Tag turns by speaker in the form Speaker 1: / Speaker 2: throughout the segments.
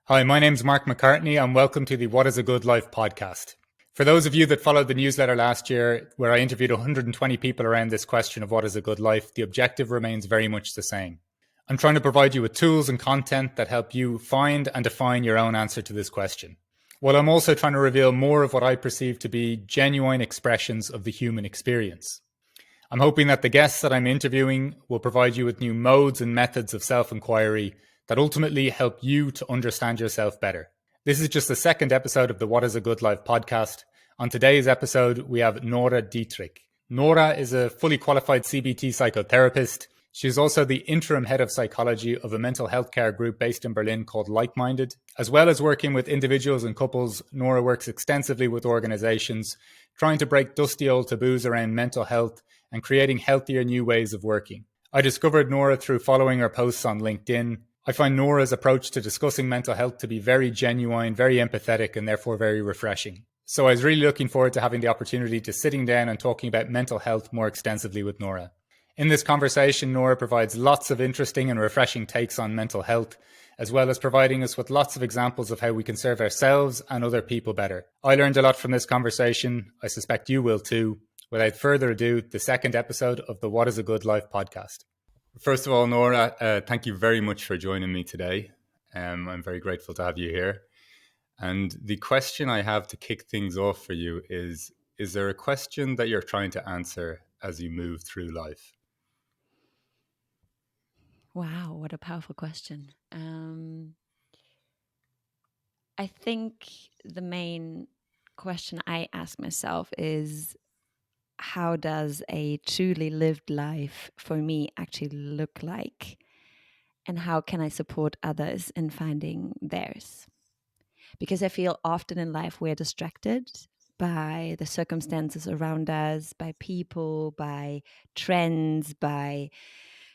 Speaker 1: Hi, my name's Mark McCartney and welcome to the What is a Good Life podcast. For those of you that followed the newsletter last year, where I interviewed 120 people around this question of what is a good life, the objective remains very much the same. I'm trying to provide you with tools and content that help you find and define your own answer to this question. While I'm also trying to reveal more of what I perceive to be genuine expressions of the human experience. I'm hoping that the guests that I'm interviewing will provide you with new modes and methods of self-inquiry that ultimately help you to understand yourself better. This is just the second episode of the What is a Good Life podcast. On today's episode, we have Nora Dietrich. Nora is a fully qualified CBT psychotherapist. She's also the interim head of psychology of a mental health care group based in Berlin called Like-Minded. As well as working with individuals and couples, Nora works extensively with organizations, trying to break dusty old taboos around mental health and creating healthier new ways of working. I discovered Nora through following her posts on LinkedIn. I find Nora's approach to discussing mental health to be very genuine, very empathetic, and therefore very refreshing. So I was really looking forward to having the opportunity to sitting down and talking about mental health more extensively with Nora. In this conversation, Nora provides lots of interesting and refreshing takes on mental health, as well as providing us with lots of examples of how we can serve ourselves and other people better. I learned a lot from this conversation. I suspect you will too. Without further ado, the second episode of the What is a Good Life podcast. First of all, Nora, thank you very much for joining me today. I'm very grateful to have you here. And the question I have to kick things off for you is there a question that you're trying to answer as you move through life?
Speaker 2: Wow, what a powerful question. I think the main question I ask myself is, how does a truly lived life for me actually look like? And how can I support others in finding theirs? Because I feel often in life we're distracted by the circumstances around us, by people, by trends, by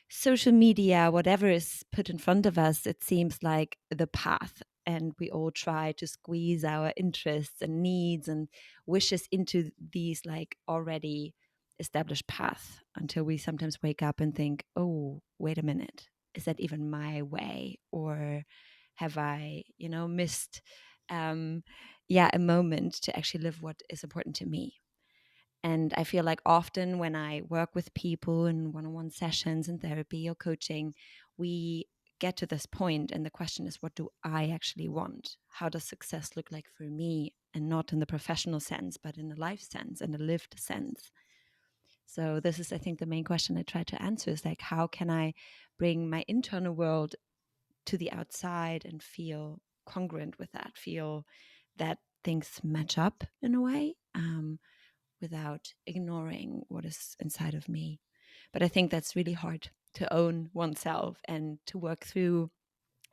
Speaker 2: social media, whatever is put in front of us. It seems like the path, and we all try to squeeze our interests and needs and wishes into these like already established path, until we sometimes wake up and think, oh, wait a minute, is that even my way? Or have I, missed a moment to actually live what is important to me? And I feel like often when I work with people in one-on-one sessions in therapy or coaching, we get to this point and the question is, what do I actually want? How does success look like for me? And not in the professional sense, but in a life sense and a lived sense. So this is, I think, the main question I try to answer is like, how can I bring my internal world to the outside and feel congruent with that, feel that things match up in a way, without ignoring what is inside of me. But I think that's really hard to own oneself and to work through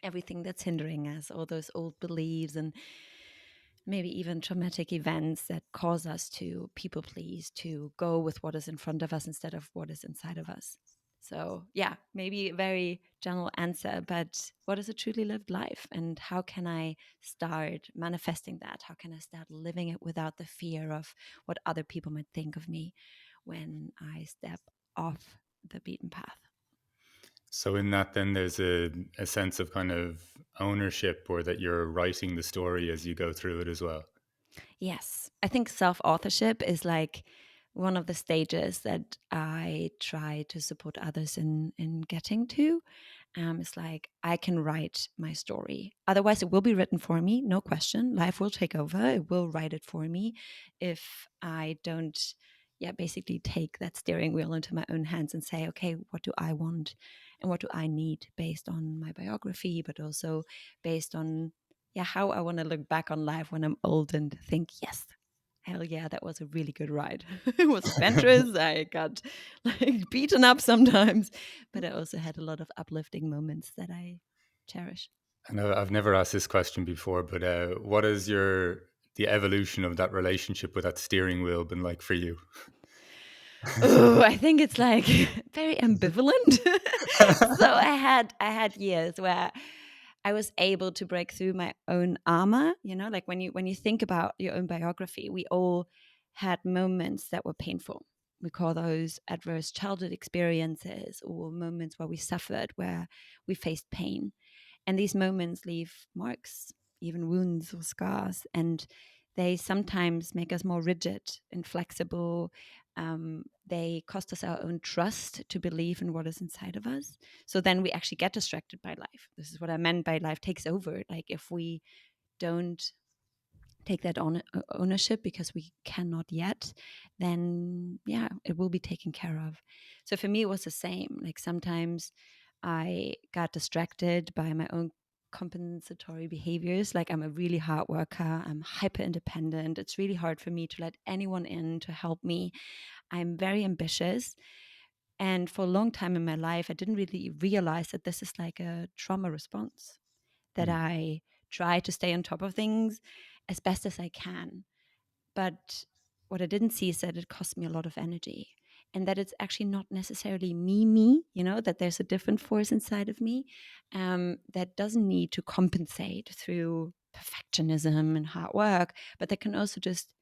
Speaker 2: everything that's hindering us, all those old beliefs and maybe even traumatic events that cause us to people please, to go with what is in front of us instead of what is inside of us. So yeah, maybe a very general answer, but what is a truly lived life? And how can I start manifesting that? How can I start living it without the fear of what other people might think of me when I step off the beaten path?
Speaker 1: So in that, then there's a sense of kind of ownership, or that you're writing the story as you go through it as well.
Speaker 2: Yes, I think self-authorship is like one of the stages that I try to support others in getting to. It's like I can write my story. Otherwise, it will be written for me, no question. Life will take over. It will write it for me if I don't, basically take that steering wheel into my own hands and say, okay, what do I want and what do I need based on my biography, but also based on how I want to look back on life when I'm old and think, yes, hell yeah, that was a really good ride. It was adventurous. I got like beaten up sometimes, but I also had a lot of uplifting moments that I cherish.
Speaker 1: I know I've never asked this question before, but what is the evolution of that relationship with that steering wheel been like for you?
Speaker 2: Oh, I think it's like very ambivalent. So I had years where I was able to break through my own armor. Like when you think about your own biography, we all had moments that were painful. We call those adverse childhood experiences, or moments where we suffered, where we faced pain. And these moments leave marks, even wounds or scars. And they sometimes make us more rigid, inflexible. They cost us our own trust to believe in what is inside of us. So then we actually get distracted by life. This is what I meant by life takes over. Like if we don't take that ownership because we cannot yet, then yeah, it will be taken care of. So for me, it was the same. Like sometimes I got distracted by my own compensatory behaviors. Like I'm a really hard worker, I'm hyper independent. It's really hard for me to let anyone in to help me. I'm very ambitious. And for a long time in my life, I didn't really realize that this is like a trauma response, that
Speaker 1: Mm.
Speaker 2: I try to stay on top of things as best as I can. But what I didn't see is that it cost me a lot of energy, and that it's actually not necessarily me, that there's a different force inside of me that doesn't need to compensate through perfectionism and hard work, but that can also just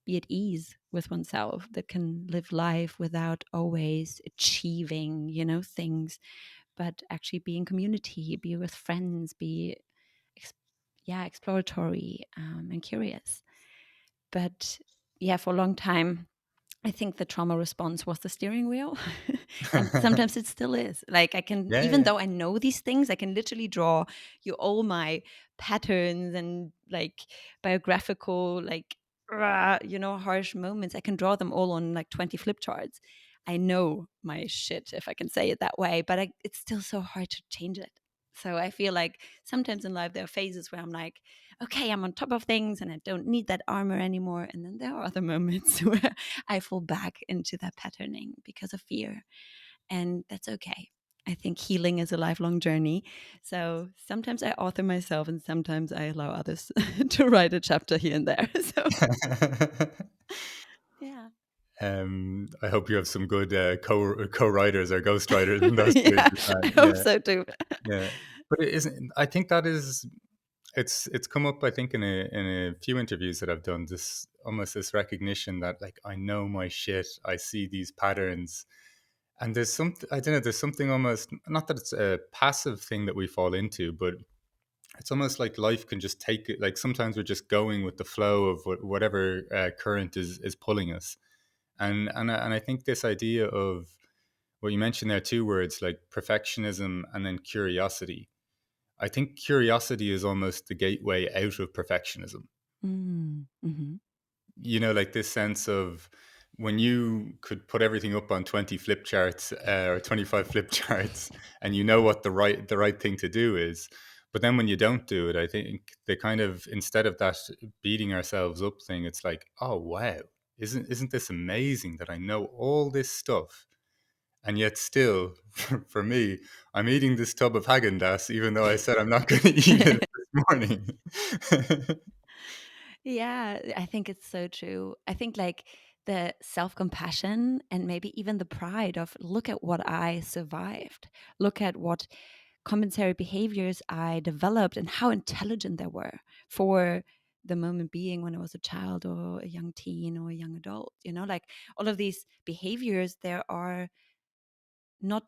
Speaker 2: be at ease with oneself, that can live life without always achieving, things, but actually be in community, be with friends, be ex- exploratory and curious. But yeah, for a long time, I think the trauma response was the steering wheel. And sometimes it still is. Like I can,
Speaker 1: Yeah,
Speaker 2: even
Speaker 1: yeah.
Speaker 2: though I know these things, I can literally draw you all my patterns and like biographical, like, harsh moments. I can draw them all on like 20 flip charts. I know my shit, if I can say it that way, but it's still so hard to change it. So I feel like sometimes in life there are phases where I'm like, okay, I'm on top of things and I don't need that armor anymore. And then there are other moments where I fall back into that patterning because of fear. And that's okay. I think healing is a lifelong journey. So sometimes I author myself and sometimes I allow others to write a chapter here and there. So yeah.
Speaker 1: I hope you have some good co-writers or ghostwriters in those
Speaker 2: Yeah,
Speaker 1: cases,
Speaker 2: I
Speaker 1: man.
Speaker 2: hope
Speaker 1: Yeah,
Speaker 2: so too.
Speaker 1: yeah. But it isn't. I think that is. It's come up. I think in a few interviews that I've done. This almost this recognition that like I know my shit. I see these patterns, and there's something. I don't know. There's something almost not that it's a passive thing that we fall into, but it's almost like life can just take it. Like sometimes we're just going with the flow of whatever current is pulling us. And I think this idea of what you mentioned there, two words like perfectionism and then curiosity. I think curiosity is almost the gateway out of perfectionism.
Speaker 2: Mm-hmm.
Speaker 1: Like this sense of when you could put everything up on 20 flip charts or 25 flip charts, and you know what the right thing to do is. But then when you don't do it, I think the kind of, instead of that beating ourselves up thing, it's like, oh wow, isn't this amazing that I know all this stuff, and yet still, for me, I'm eating this tub of Haagen-Dazs even though I said I'm not going to eat it this morning.
Speaker 2: Yeah, I think it's so true. I think like the self compassion and maybe even the pride of look at what I survived, look at what compensatory behaviors I developed and how intelligent they were for the moment being when I was a child or a young teen or a young adult. Like all of these behaviors, there are not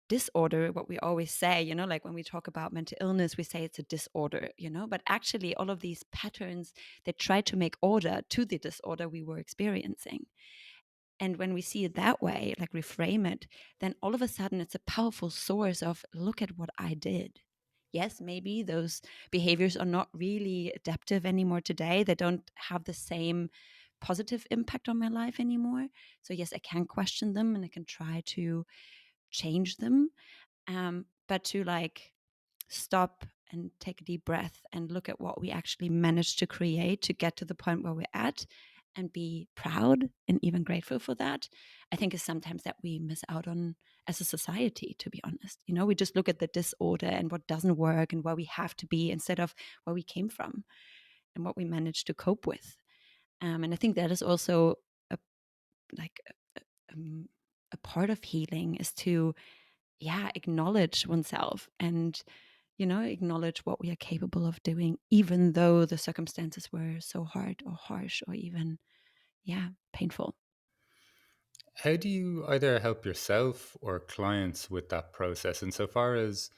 Speaker 2: disorder, what we always say, like when we talk about mental illness, we say it's a disorder, but actually all of these patterns, they try to make order to the disorder we were experiencing. And when we see it that way, like reframe it, then all of a sudden it's a powerful source of look at what I did. Yes, maybe those behaviors are not really adaptive anymore today. They don't have the same positive impact on my life anymore. So, yes, I can question them and I can try to change them. But to like stop and take a deep breath and look at what we actually managed to create to get to the point where we're at and be proud and even grateful for that, I think is sometimes that we miss out on as a society, to be honest. We just look at the disorder and what doesn't work and where we have to be instead of where we came from and what we managed to cope with. And I think that is also a, like a part of healing is to acknowledge oneself and acknowledge what we are capable of doing, even though the circumstances were so hard or harsh or even painful.
Speaker 1: How do you either help yourself or clients with that process? Insofar as,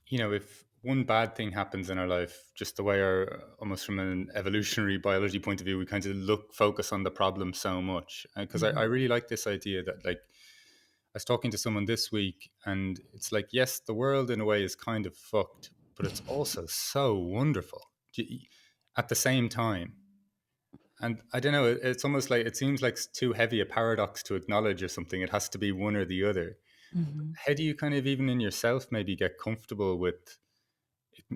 Speaker 1: if one bad thing happens in our life, just the way our, almost from an evolutionary biology point of view, we kind of focus on the problem so much. Because I
Speaker 2: Mm-hmm.
Speaker 1: really like this idea that, like, I was talking to someone this week, and it's like, yes, the world in a way is kind of fucked, but it's also so wonderful at the same time. And I don't know, it's almost like, it seems like it's too heavy a paradox to acknowledge or something. It has to be one or the other.
Speaker 2: Mm-hmm.
Speaker 1: How do you kind of, even in yourself, maybe get comfortable with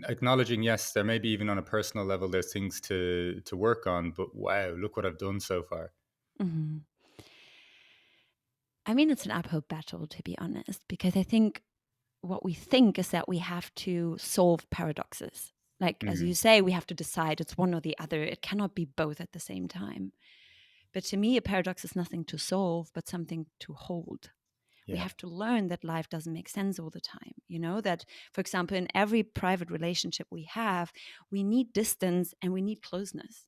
Speaker 1: acknowledging, yes, there may be, even on a personal level, there's things to work on, but wow, look what I've done so far.
Speaker 2: Mm-hmm. I mean, it's an uphill battle, to be honest, because I think what we think is that we have to solve paradoxes. Like, as you
Speaker 1: Mm,
Speaker 2: say, we have to decide it's one or the other. It cannot be both at the same time. But to me, a paradox is nothing to solve, but something to hold. We
Speaker 1: yeah,
Speaker 2: have to learn that life doesn't make sense all the time. You know, that, for example, in every private relationship we have, we need distance and we need closeness.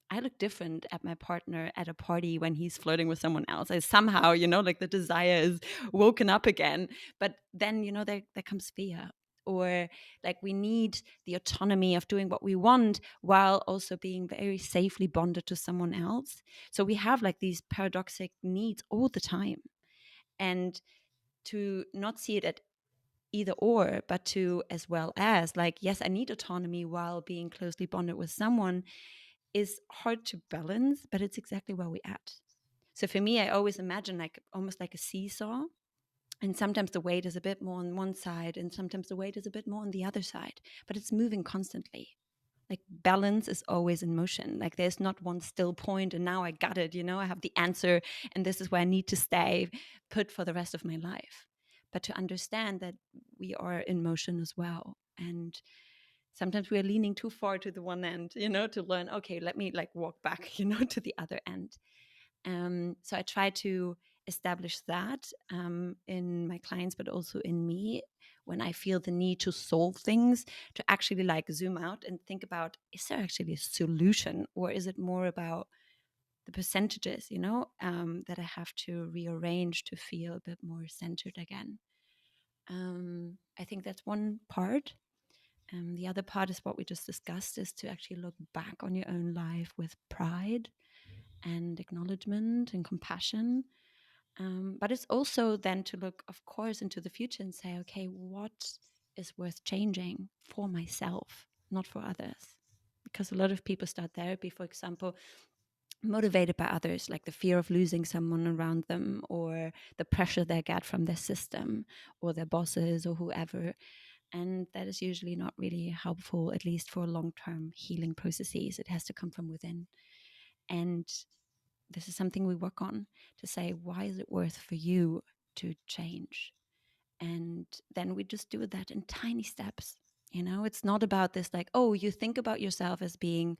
Speaker 2: I look different at my partner at a party when he's flirting with someone else. I somehow, like the desire is woken up again. But then, there comes fear. Or like we need the autonomy of doing what we want while also being very safely bonded to someone else. So we have like these paradoxic needs all the time. And to not see it at either or, but to as well as like, yes, I need autonomy while being closely bonded with someone is hard to balance, but it's exactly where we're at. So for me, I always imagine like almost like a seesaw. And sometimes the weight is a bit more on one side, and sometimes the weight is a bit more on the other side, but it's moving constantly. Like balance is always in motion. Like there's not one still point, and now I got it, I have the answer, and this is where I need to stay put for the rest of my life. But to understand that we are in motion as well. And sometimes we are leaning too far to the one end, to learn, okay, let me like walk back, to the other end. So I try to establish that in my clients, but also in me when I feel the need to solve things, to actually like zoom out and think about, is there actually a solution, or is it more about the percentages, that I have to rearrange to feel a bit more centered again. I think that's one part. The other part is what we just discussed, is to actually look back on your own life with pride and acknowledgement and compassion. But it's also then to look, of course, into the future and say, okay, what is worth changing for myself, not for others? Because a lot of people start therapy, for example, motivated by others, like the fear of losing someone around them, or the pressure they get from their system or their bosses or whoever. And that is usually not really helpful, at least for long-term healing processes. It has to come from within. And this is something we work on, to say, why is it worth for you to change? And then we just do that in tiny steps. It's not about this like, oh, you think about yourself as being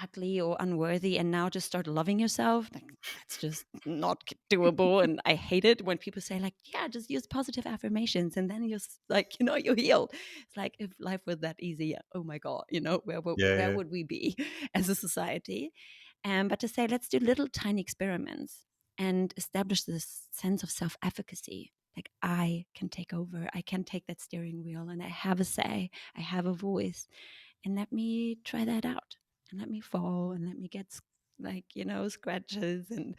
Speaker 2: ugly or unworthy and now just start loving yourself. Like, that's just not doable. And I hate it when people say like, yeah, just use positive affirmations and then you're like, you're healed. It's like, if life were that easy, oh my God, where
Speaker 1: yeah,
Speaker 2: would we be as a society? But to say, let's do little tiny experiments and establish this sense of self-efficacy. Like, I can take over, I can take that steering wheel, and I have a say, I have a voice, and let me try that out, and let me fall, and let me get like, scratches, and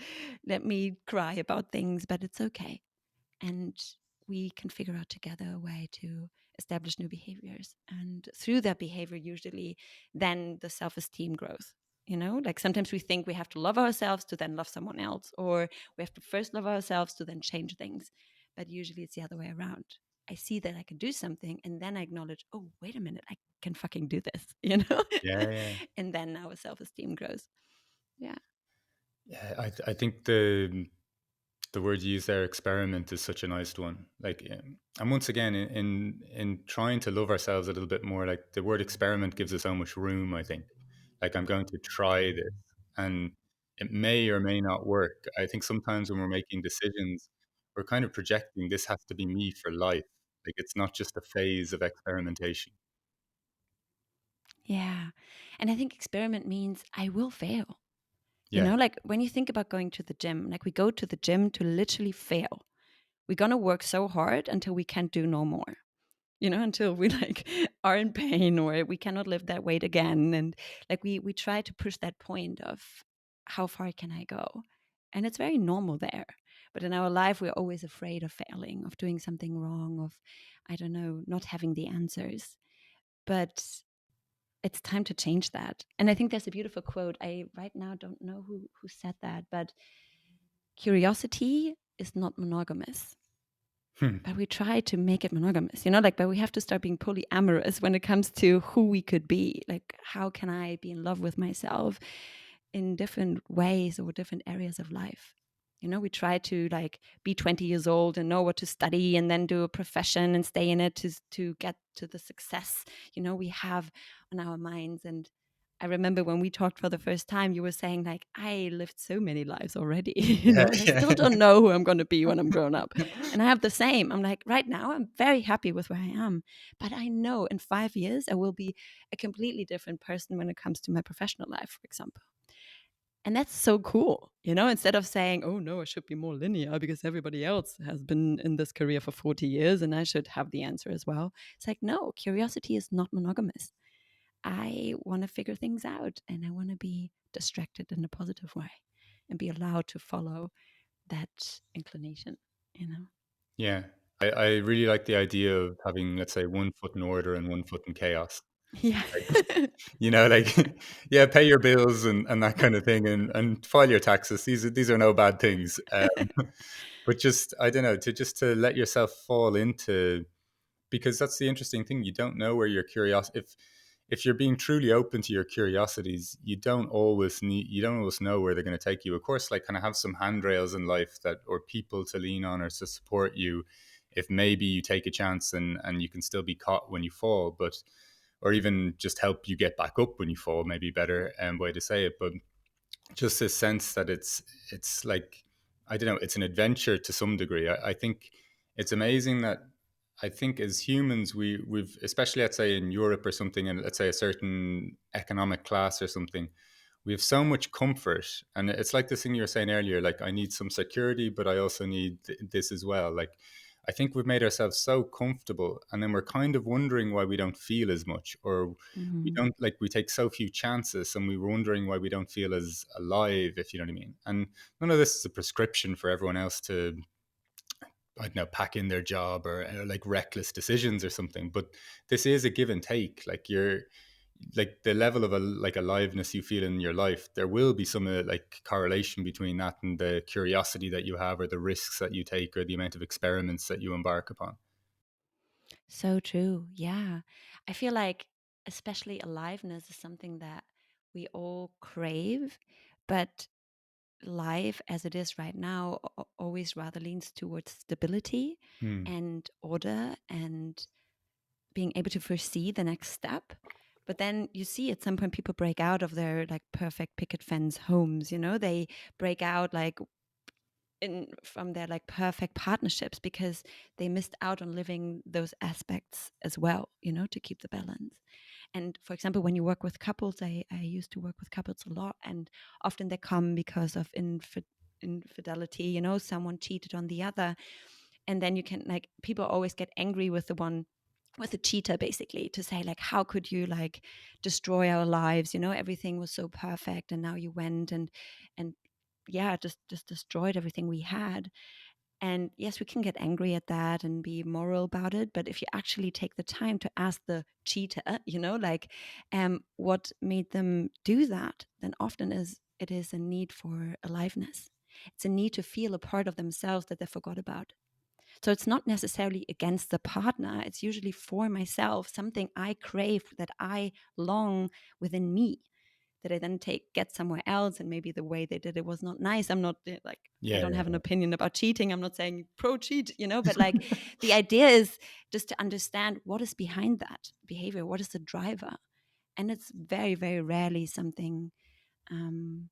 Speaker 2: let me cry about things, but it's okay. And we can figure out together a way to establish new behaviors. And through that behavior, usually then the self-esteem grows. Like sometimes we think we have to love ourselves to then love someone else, or we have to first love ourselves to then change things. But usually it's the other way around. I see that I can do something, and then I acknowledge, oh, wait a minute, I can fucking do this,
Speaker 1: yeah, yeah.
Speaker 2: and then our self-esteem grows. Yeah.
Speaker 1: Yeah, I think the word you use there, experiment, is such a nice one. Like, and once again, in trying to love ourselves a little bit more, like the word experiment gives us so much room. I think, like, I'm going to try this, and it may or may not work. I think sometimes when we're making decisions, we're kind of projecting this has to be me for life. Like, it's not just a phase of experimentation.
Speaker 2: Yeah. And I think experiment means I will fail.
Speaker 1: Yeah,
Speaker 2: Like when you think about going to the gym, like we go to the gym to literally fail. We're going to work so hard until we can't do no more. until we like are in pain or we cannot lift that weight again. And like we try to push that point of how far can I go? And it's very normal there. But in our life, we're always afraid of failing, of doing something wrong, of, I don't know, not having the answers. But it's time to change that. And I think there's a beautiful quote. I right now don't know who said that, but curiosity is not monogamous. But we try to make it monogamous, like, but we have to start being polyamorous when it comes to who we could be. Like, how can I be in love with myself in different ways or different areas of life? We try to like be 20 years old and know what to study and then do a profession and stay in it to get to the success, we have on our minds. And I remember when we talked for the first time, you were saying like, I lived so many lives already,
Speaker 1: Yeah,
Speaker 2: and I
Speaker 1: yeah.
Speaker 2: still don't know who I'm going to be when I'm grown up. And I have the same. I'm like, right now, I'm very happy with where I am. But I know in 5 years, I will be a completely different person when it comes to my professional life, for example. And that's so cool, instead of saying, oh no, I should be more linear because everybody else has been in this career for 40 years and I should have the answer as well. It's like, no, curiosity is not monogamous. I want to figure things out and I want to be distracted in a positive way and be allowed to follow that inclination.
Speaker 1: Yeah. I really like the idea of having, let's say, one foot in order and one foot in chaos.
Speaker 2: Yeah.
Speaker 1: Like, like, yeah, pay your bills and that kind of thing, and file your taxes. These are no bad things. But just, I don't know, to let yourself fall into, because that's the interesting thing. You don't know where your curiosity, if you're being truly open to your curiosities, you don't always know where they're going to take you. Of course, like, kind of have some handrails in life that, or people to lean on or to support you if maybe you take a chance and you can still be caught when you fall, but, or even just help you get back up when you fall, maybe better way to say it. But just this sense that it's like, I don't know, it's an adventure to some degree. I think it's amazing that, I think as humans, we've, especially let's say in Europe or something, and let's say a certain economic class or something, we have so much comfort. And it's like this thing you were saying earlier, like, I need some security, but I also need this as well. Like, I think we've made ourselves so comfortable, and then we're kind of wondering why we don't feel as much, or we
Speaker 2: Mm-hmm.
Speaker 1: don't, like, we take so few chances, and we were wondering why we don't feel as alive, if you know what I mean. And none of this is a prescription for everyone else to, I don't know, pack in their job, or like reckless decisions or something. But this is a give and take. Like, you're, like, the level of like aliveness you feel in your life, there will be some like correlation between that and the curiosity that you have, or the risks that you take, or the amount of experiments that you embark upon.
Speaker 2: So true. Yeah. I feel like, especially aliveness is something that we all crave, but life as it is right now always rather leans towards stability
Speaker 1: Hmm.
Speaker 2: and order and being able to foresee the next step. But then you see at some point people break out of their like perfect picket fence homes, they break out like in from their like perfect partnerships because they missed out on living those aspects as well, to keep the balance. And for example, when you work with couples, I used to work with couples a lot, and often they come because of infidelity, someone cheated on the other. And then you can, like, people always get angry with the one, with the cheater, basically, to say like, how could you like destroy our lives, everything was so perfect and now you went and yeah, just destroyed everything we had. And yes, we can get angry at that and be moral about it. But if you actually take the time to ask the cheater, like, what made them do that, then often it is a need for aliveness. It's a need to feel a part of themselves that they forgot about. So it's not necessarily against the partner. It's usually for myself, something I crave that I long within me, that I then get somewhere else, and maybe the way they did it was not nice. I'm not like, I
Speaker 1: Yeah,
Speaker 2: don't have an
Speaker 1: yeah,
Speaker 2: opinion about cheating. I'm not saying pro cheat, but like the idea is just to understand what is behind that behavior, what is the driver. And it's very, very rarely something um,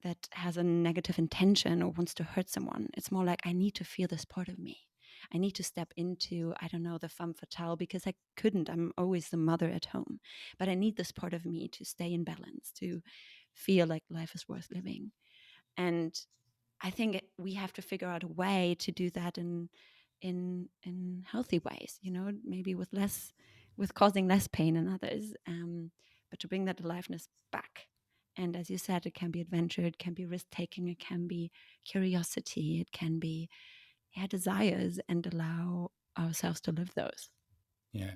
Speaker 2: that has a negative intention or wants to hurt someone. It's more like, I need to feel this part of me. I need to step into, I don't know, the femme fatale because I couldn't. I'm always the mother at home. But I need this part of me to stay in balance, to feel like life is worth living. And I think we have to figure out a way to do that in in healthy ways, maybe with causing less pain in others, but to bring that aliveness back. And as you said, it can be adventure, it can be risk taking, it can be curiosity, it can be desires, and allow ourselves to live those.
Speaker 1: Yeah.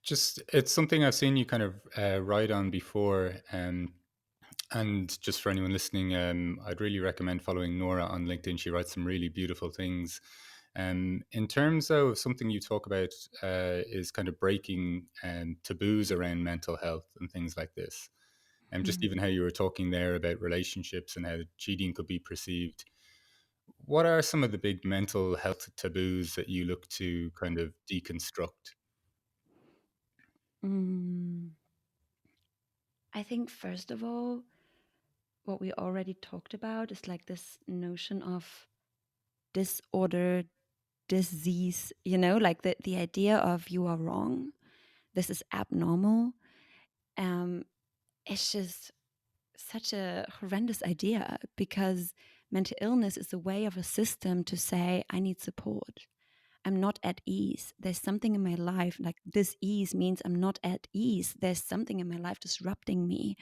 Speaker 1: Just, it's something I've seen you kind of write on before. And just for anyone listening, I'd really recommend following Nora on LinkedIn. She writes some really beautiful things. In terms of something you talk about is kind of breaking taboos around mental health and things like this. And just
Speaker 2: Mm.
Speaker 1: even how you were talking there about relationships and how cheating could be perceived. What are some of the big mental health taboos that you look to kind of deconstruct?
Speaker 2: Mm. I think, first of all, what we already talked about is like this notion of disorder, disease, like the idea of you are wrong, this is abnormal. Um, it's just such a horrendous idea, because mental illness is a way of a system to say, I need support. I'm not at ease. There's something in my life, like dis-ease means I'm not at ease. There's something in my life disrupting me,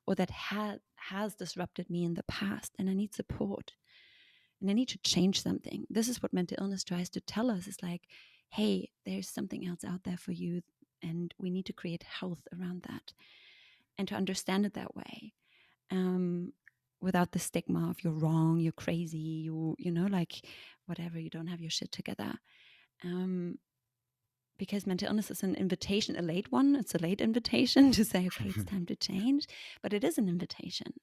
Speaker 2: or that has disrupted me in the past, and I need support. And I need to change something. This is what mental illness tries to tell us. It's like, hey, there's something else out there for you, and we need to create health around that, and to understand it that way, um, without the stigma of you're wrong, you're crazy, like whatever, you don't have your shit together. Um, because mental illness is an invitation, a late one. It's a late invitation to say, okay, it's time to change, but it is an invitation.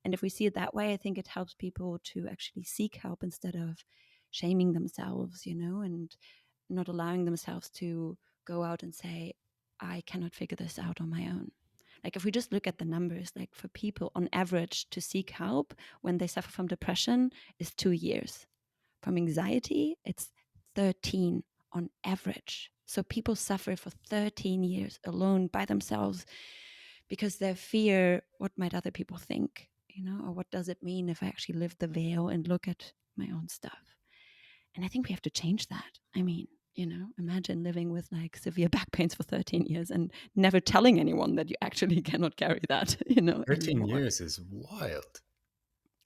Speaker 2: And if we see it that way, I think it helps people to actually seek help instead of shaming themselves, and not allowing themselves to go out and say, I cannot figure this out on my own. Like, if we just look at the numbers, like for people on average to seek help when they suffer from depression is 2 years. From anxiety, it's 13 on average. So people suffer for 13 years alone by themselves because they fear, what might other people think, or what does it mean if I actually lift the veil and look at my own stuff? And I think we have to change that. I mean, imagine living with like severe back pains for 13 years and never telling anyone that you actually cannot carry that,
Speaker 1: 13
Speaker 2: anymore.
Speaker 1: years is wild.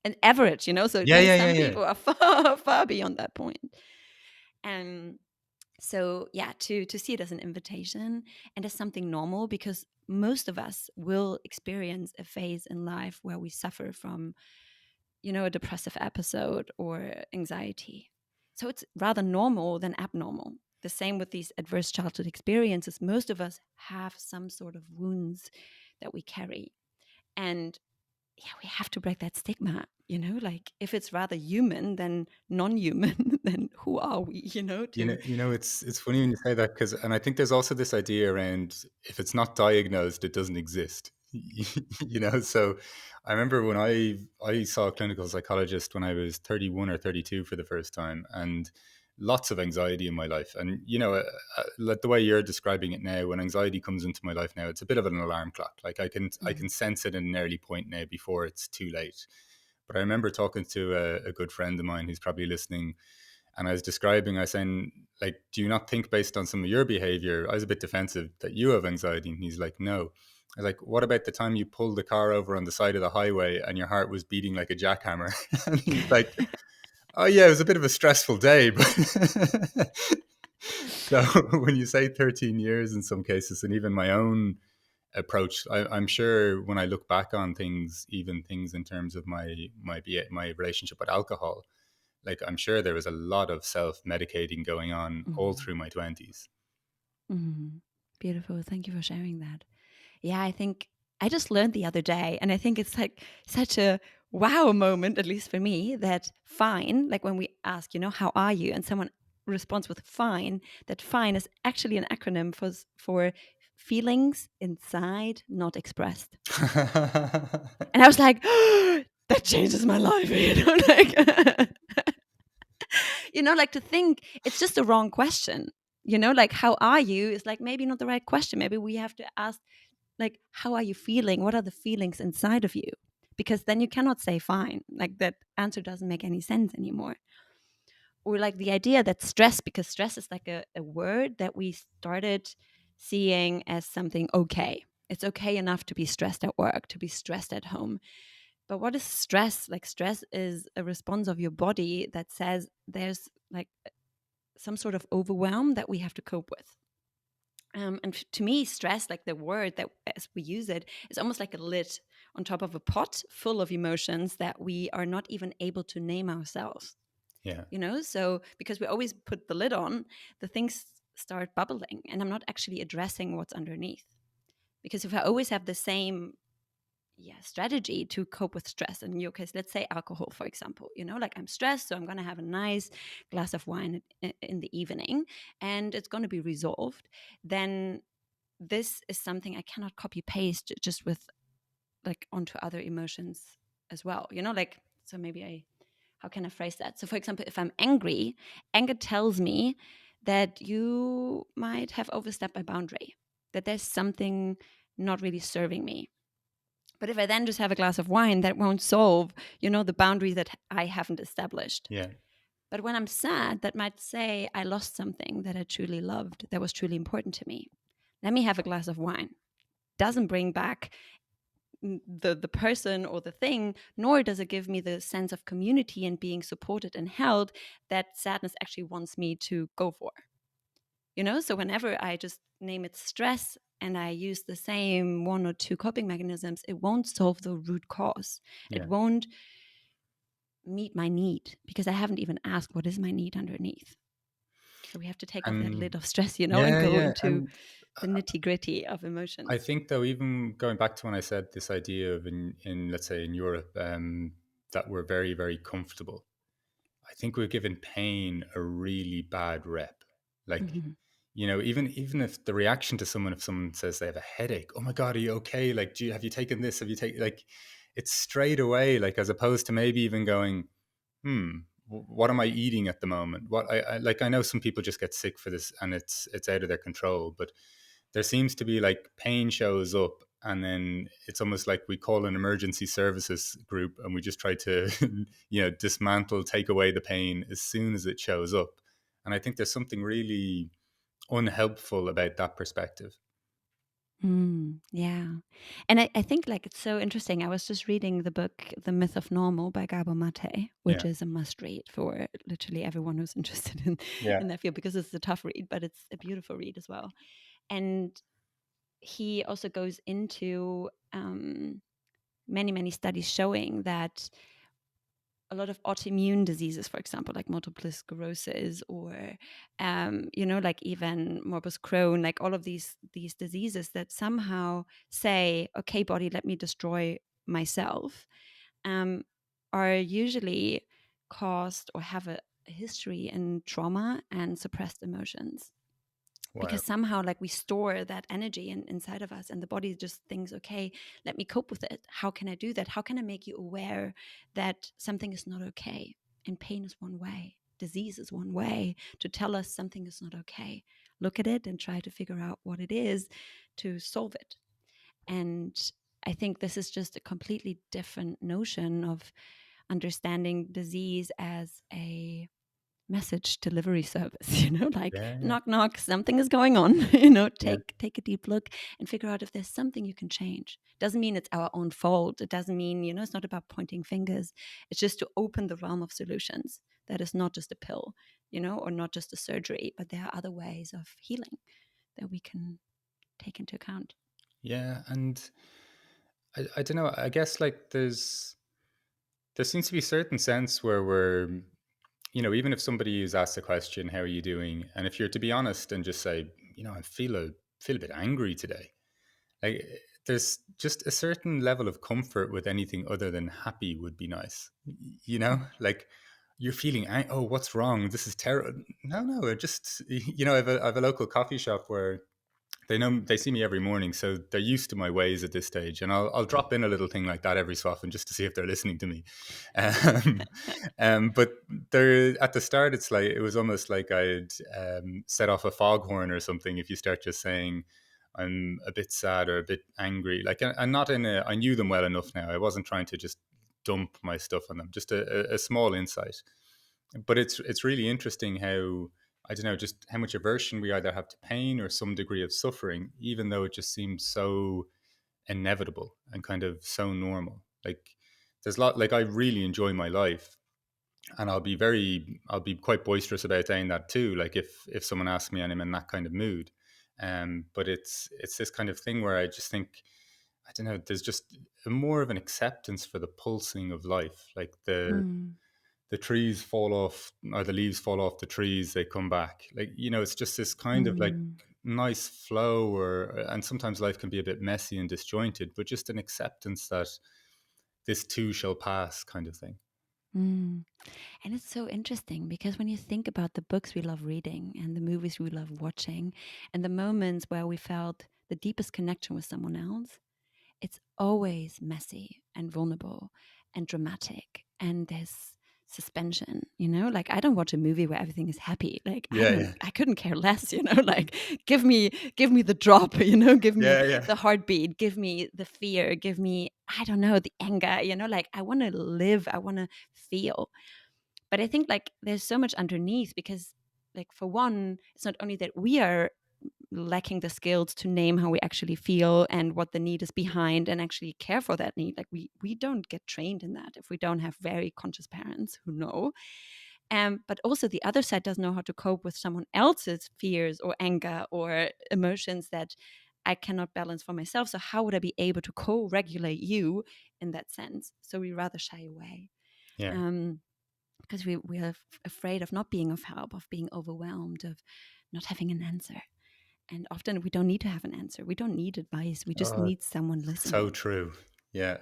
Speaker 2: An average, so
Speaker 1: Yeah, yeah, yeah,
Speaker 2: some
Speaker 1: yeah.
Speaker 2: people are far, far beyond that point. And so, yeah, to see it as an invitation and as something normal, because most of us will experience a phase in life where we suffer from, a depressive episode or anxiety. So it's rather normal than abnormal. The same with these adverse childhood experiences. Most of us have some sort of wounds that we carry. And yeah, we have to break that stigma, like if it's rather human than non-human, then who are we, to
Speaker 1: It's funny when you say that, because, and I think there's also this idea around, if it's not diagnosed, it doesn't exist. So I remember when I saw a clinical psychologist when I was 31 or 32 for the first time, and lots of anxiety in my life. And like the way you're describing it now, when anxiety comes into my life now, it's a bit of an alarm clock. Like I can sense it in an early point now before it's too late. But I remember talking to a good friend of mine who's probably listening, and I was describing, I was saying, like, do you not think based on some of your behavior, I was a bit defensive, that you have anxiety? And he's like, no. I was like, what about the time you pulled the car over on the side of the highway and your heart was beating like a jackhammer? And he's like, oh yeah, it was a bit of a stressful day. But so when you say 13 years in some cases, and even my own approach, I'm sure when I look back on things, even things in terms of my relationship with alcohol, like I'm sure there was a lot of self-medicating going on all
Speaker 2: Mhm.
Speaker 1: through my 20s.
Speaker 2: Mhm. Beautiful. Thank you for sharing that. Yeah, I think I just learned the other day, and I think it's like such a wow moment, at least for me, that fine, like when we ask, how are you? And someone responds with fine, that fine is actually an acronym for feelings inside not expressed. And I was like, that changes my life, like like to think it's just the wrong question. Like how are you is like maybe not the right question. Maybe we have to ask, like, how are you feeling? What are the feelings inside of you? Because then you cannot say fine. Like that answer doesn't make any sense anymore. or like the idea that stress, because stress is like a word that we started seeing as something okay. It's okay enough to be stressed at work, to be stressed at home. But what is stress? Like, stress is a response of your body that says there's like some sort of overwhelm that we have to cope with. And to me, stress, like the word that as we use it, is almost like a lid on top of a pot full of emotions that we are not even able to name ourselves.
Speaker 1: Yeah.
Speaker 2: So because we always put the lid on, the things start bubbling, and I'm not actually addressing what's underneath. Because if I always have the same strategy to cope with stress, in your case, let's say alcohol, for example, like I'm stressed, so I'm going to have a nice glass of wine in the evening, and it's going to be resolved, then this is something I cannot copy paste just with like onto other emotions as well. Like, so maybe how can I phrase that? So for example, if I'm angry, anger tells me that you might have overstepped my boundary, that there's something not really serving me. But if I then just have a glass of wine, that won't solve, the boundary that I haven't established.
Speaker 1: Yeah.
Speaker 2: But when I'm sad, that might say I lost something that I truly loved, that was truly important to me. Let me have a glass of wine. Doesn't bring back the person or the thing, nor does it give me the sense of community and being supported and held that sadness actually wants me to go for. So whenever I just name it stress and I use the same one or two coping mechanisms, it won't solve the root cause.
Speaker 1: Yeah.
Speaker 2: It won't meet my need, because I haven't even asked what is my need underneath. So we have to take off that
Speaker 1: And
Speaker 2: lid of stress, and
Speaker 1: yeah,
Speaker 2: go
Speaker 1: yeah.
Speaker 2: into
Speaker 1: And
Speaker 2: the nitty gritty of
Speaker 1: I
Speaker 2: emotions.
Speaker 1: think though, even going back to when I said this idea of in let's say in Europe, that we're very, very comfortable. I think we're given pain a really bad rep. Like,
Speaker 2: Mm-hmm.
Speaker 1: even if the reaction to someone, if someone says they have a headache, oh my God, are you okay? Like, have you taken this? Have you taken, like, it's straight away, like, as opposed to maybe even going, what am I eating at the moment? What I know some people just get sick for this and it's out of their control, but there seems to be like pain shows up and then it's almost like we call an emergency services group and we just try to dismantle, take away the pain as soon as it shows up. And I think there's something really unhelpful about that perspective.
Speaker 2: Yeah. And I think like it's so interesting. I was just reading the book The Myth of Normal by Gabor Mate, which
Speaker 1: Yeah.
Speaker 2: is a must read for literally everyone who's interested
Speaker 1: Yeah.
Speaker 2: in that field, because it's a tough read, but it's a beautiful read as well. And he also goes into many, many studies showing that a lot of autoimmune diseases, for example, like multiple sclerosis, or like even morbus Crohn, like all of these diseases that somehow say, okay, body, let me destroy myself, um, are usually caused or have a history in trauma and suppressed emotions,
Speaker 1: Wow.
Speaker 2: because somehow like we store that energy inside of us, and the body just thinks, okay, let me cope with it. How can I do that? How can I make you aware that something is not okay? And pain is one way, disease is one way to tell us something is not okay. Look at it and try to figure out what it is to solve it. And I think this is just a completely different notion of understanding disease as a message delivery service, like
Speaker 1: Yeah. Yeah.
Speaker 2: knock knock, something is going on.
Speaker 1: Yeah.
Speaker 2: Take a deep look and figure out if there's something you can change. Doesn't mean it's our own fault. It doesn't mean, it's not about pointing fingers. It's just to open the realm of solutions. That is not just a pill, or not just a surgery, but there are other ways of healing that we can take into account.
Speaker 1: Yeah. And I don't know, I guess like there seems to be a certain sense where we're, even if somebody is asked a question, how are you doing? And if you're to be honest and just say, I feel a bit angry today. Like, there's just a certain level of comfort with anything other than happy would be nice. Like you're feeling, oh, what's wrong? This is terrible. No, it just, I have a local coffee shop where they see me every morning, so they're used to my ways at this stage, and I'll drop in a little thing like that every so often just to see if they're listening to me. Um, but they're at the start, it's like it was almost like I'd set off a foghorn or something. If you start just saying I'm a bit sad or a bit angry, like I'm not in a. I knew them well enough now. I wasn't trying to just dump my stuff on them. Just a small insight. But it's really interesting how, I don't know, just how much aversion we either have to pain or some degree of suffering, even though it just seems so inevitable and kind of so normal. Like there's a lot, like I really enjoy my life, and I'll be quite boisterous about saying that too. Like if someone asks me and I'm in that kind of mood, but it's this kind of thing where I just think, I don't know, there's just more of an acceptance for the pulsing of life. Like
Speaker 2: Mm,
Speaker 1: the trees fall off, or the leaves fall off the trees, they come back. Like, you know, it's just this kind of like
Speaker 2: mm,
Speaker 1: nice flow, or and sometimes life can be a bit messy and disjointed, but just an acceptance that this too shall pass, kind of thing.
Speaker 2: mm. And it's so interesting because when you think about the books we love reading and the movies we love watching and the moments where we felt the deepest connection with someone else, it's always messy and vulnerable and dramatic. And there's suspension, like I don't watch a movie where everything is happy. Like
Speaker 1: Yeah, yeah,
Speaker 2: I couldn't care less, like give me the drop, give me
Speaker 1: yeah, yeah,
Speaker 2: the heartbeat, give me the fear, give me, I don't know, the anger, like I want to live, I want to feel. But I think like there's so much underneath because, like, for one, it's not only that we are lacking the skills to name how we actually feel and what the need is behind and actually care for that need. Like we don't get trained in that if we don't have very conscious parents who know. But also the other side doesn't know how to cope with someone else's fears or anger or emotions that I cannot balance for myself. So how would I be able to co-regulate you in that sense? So we rather shy away.
Speaker 1: yeah.
Speaker 2: Um, because we are afraid of not being of help, of being overwhelmed, of not having an answer. And often we don't need to have an answer. We don't need advice. We just
Speaker 1: Oh,
Speaker 2: need someone
Speaker 1: so
Speaker 2: listening.
Speaker 1: true. Yeah,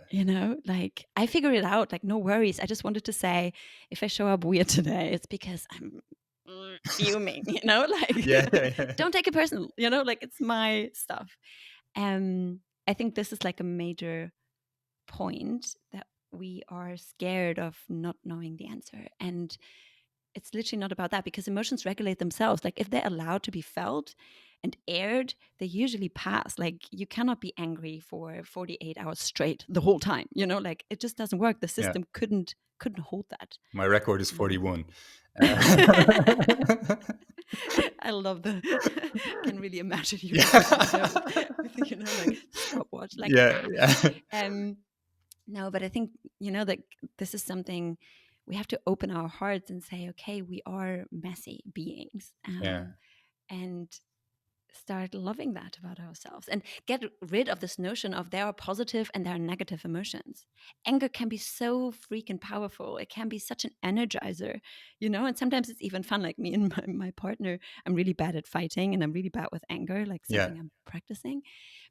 Speaker 2: Like I figured it out, like no worries. I just wanted to say if I show up weird today, it's because I'm fuming,
Speaker 1: yeah,
Speaker 2: like
Speaker 1: yeah,
Speaker 2: don't take it personal, like it's my stuff. I think this is like a major point that we are scared of not knowing the answer. And it's literally not about that because emotions regulate themselves. Like if they're allowed to be felt and aired, they usually pass. Like you cannot be angry for 48 hours straight the whole time, like it just doesn't work. The
Speaker 1: yeah.
Speaker 2: system couldn't hold that.
Speaker 1: My record is
Speaker 2: Um,
Speaker 1: 41.
Speaker 2: I love the can really imagine you
Speaker 1: Yeah,
Speaker 2: walking with like stopwatch, like
Speaker 1: yeah,
Speaker 2: ah.
Speaker 1: yeah,
Speaker 2: Um, no, but I think, that this is something we have to open our hearts and say, okay, we are messy beings,
Speaker 1: yeah,
Speaker 2: and start loving that about ourselves and get rid of this notion of there are positive and there are negative emotions. Anger can be so freaking powerful. It can be such an energizer, and sometimes it's even fun. Like me and my partner, I'm really bad at fighting and I'm really bad with anger, like
Speaker 1: yeah,
Speaker 2: something I'm practicing.